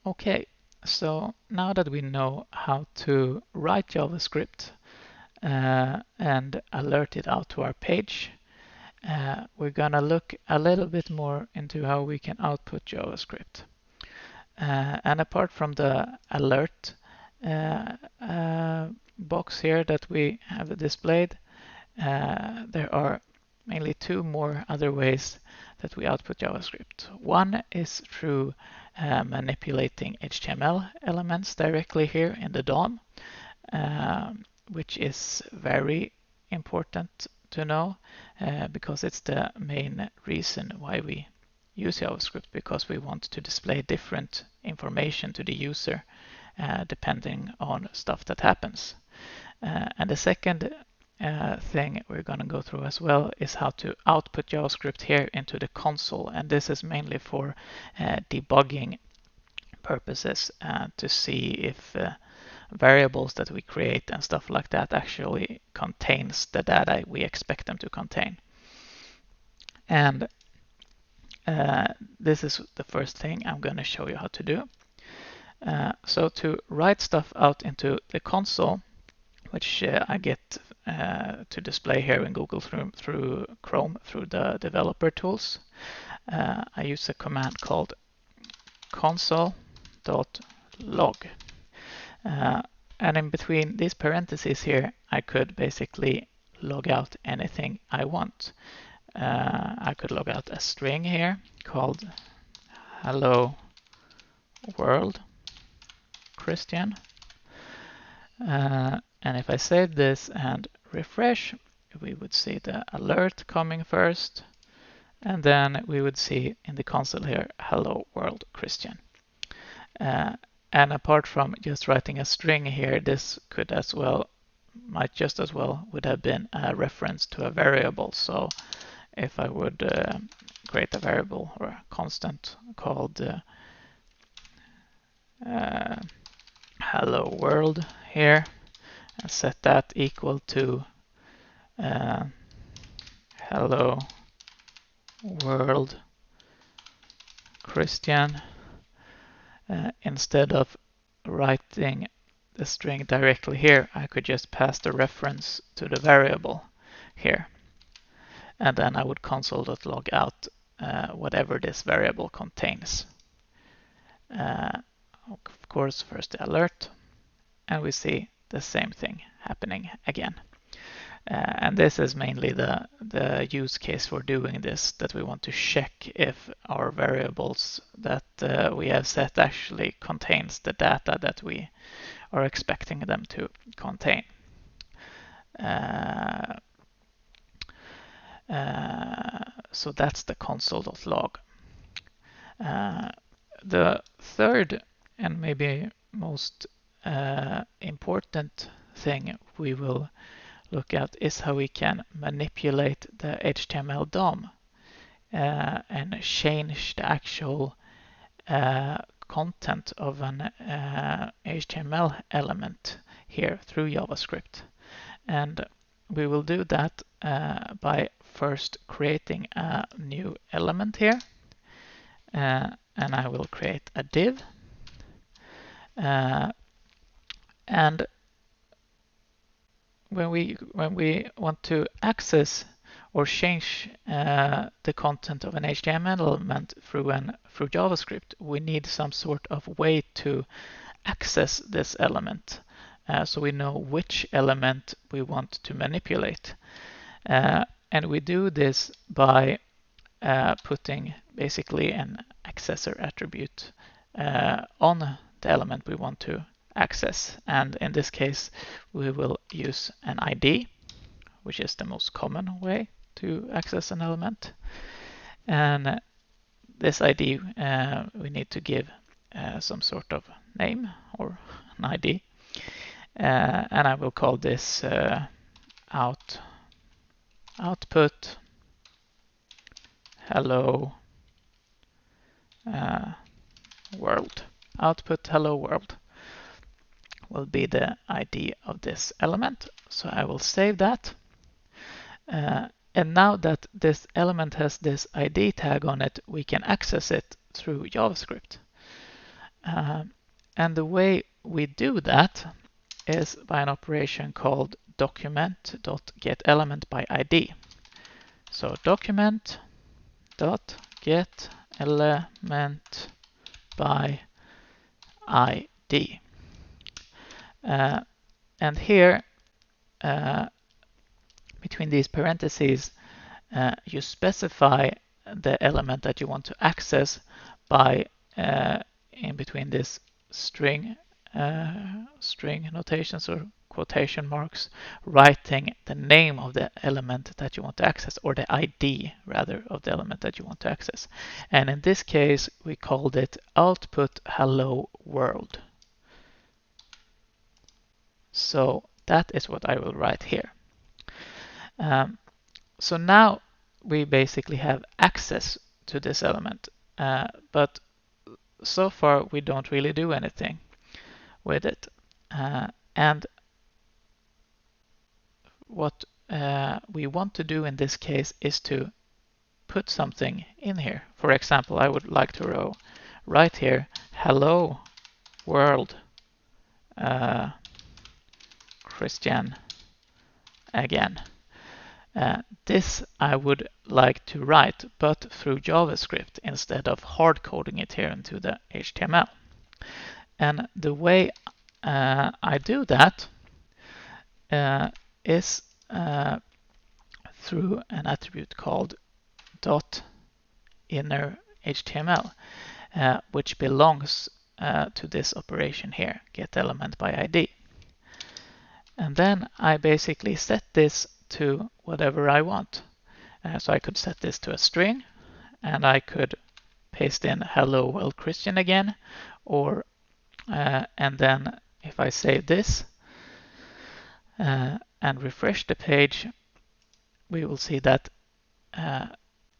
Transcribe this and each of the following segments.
Okay, so now that we know how to write JavaScript and alert it out to our page, we're gonna look a little bit more into how we can output JavaScript. And apart from the alert box here that we have displayed, there are mainly two more other ways that we output JavaScript. One is through manipulating HTML elements directly here in the DOM, which is very important to know because it's the main reason why we use JavaScript, because we want to display different information to the user depending on stuff that happens. And the second thing we're going to go through as well is how to output JavaScript here into the console, and this is mainly for debugging purposes to see if variables that we create and stuff like that actually contains the data we expect them to contain. And this is the first thing I'm going to show you how to do. So to write stuff out into the console, which I get to display here in Google through Chrome through the developer tools, I use a command called console.log. And in between these parentheses here, I could basically log out anything I want. I could log out a string here called hello world Christian. And if I save this and refresh, we would see the alert coming first, and then we would see in the console here, hello world Christian. And apart from just writing a string here, this could as well, might just as well would have been a reference to a variable. So if I would create a variable or a constant called hello world here and set that equal to hello world Christian, instead of writing the string directly here, I could just pass the reference to the variable here. And then I would console.log out whatever this variable contains. Of course, first the alert, and we see the same thing happening again. And this is mainly the use case for doing this, that we want to check if our variables that we have set actually contains the data that we are expecting them to contain. So that's the console.log. The third and maybe most important thing we will look at is how we can manipulate the HTML DOM and change the actual content of an HTML element here through JavaScript. And we will do that by first creating a new element here. And I will create a div. And when we want to access or change the content of an HTML element through JavaScript, we need some sort of way to access this element, so we know which element we want to manipulate. And we do this by putting basically an accessor attribute on the element we want to access. And in this case, we will use an ID, which is the most common way to access an element. And this ID, we need to give some sort of name or an ID. And I will call this output hello world. Output hello world will be the ID of this element. So I will save that. And now that this element has this ID tag on it, we can access it through JavaScript. And the way we do that is by an operation called document.getElementById. So document.getElementById. And here, between these parentheses, you specify the element that you want to access by in between this string notations or quotation marks, writing the name of the element that you want to access, or the ID rather of the element that you want to access. And in this case, we called it output hello world. So that is what I will write here. So now we basically have access to this element, but so far we don't really do anything with it. And what we want to do in this case is to put something in here. For example, I would like to write here, hello world Christian again. This I would like to write, but through JavaScript instead of hard coding it here into the HTML. And the way I do that is through an attribute called .innerHTML, which belongs to this operation here, getElementById. And then I basically set this to whatever I want. So I could set this to a string, and I could paste in hello world Christian again, or and then if I save this and refresh the page, we will see that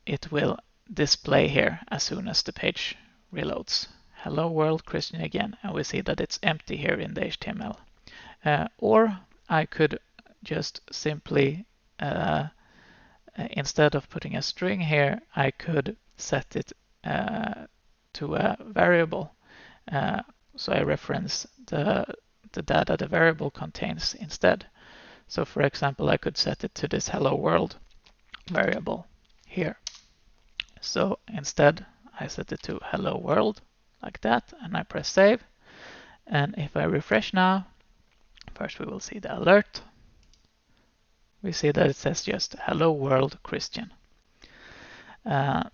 it will display here as soon as the page reloads. Hello world Christian again, and we see that it's empty here in the HTML. Or I could just simply, instead of putting a string here, I could set it to a variable. So I reference the data the variable contains instead. So for example, I could set it to this hello world variable here. So instead, I set it to hello world like that, and I press save. And if I refresh now, first we will see the alert. We see that it says just hello world Christian. And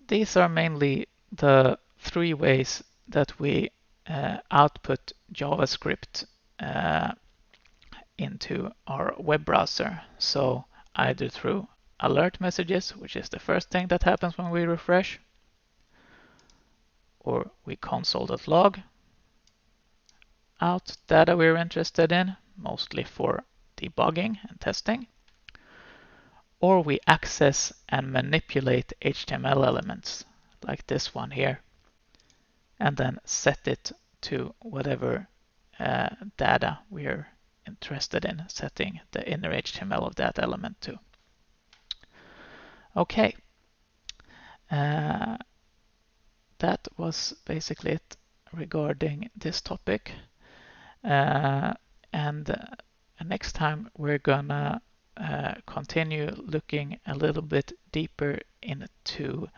these are mainly the three ways that we output JavaScript into our web browser. So either through alert messages, which is the first thing that happens when we refresh, or we console.log out data we're interested in, mostly for debugging and testing, or we access and manipulate HTML elements like this one here, and then set it to whatever data we're interested in setting the inner HTML of that element to. Okay, that was basically it regarding this topic. And next time we're gonna continue looking a little bit deeper into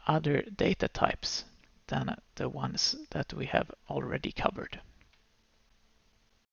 other data types than the ones that we have already covered.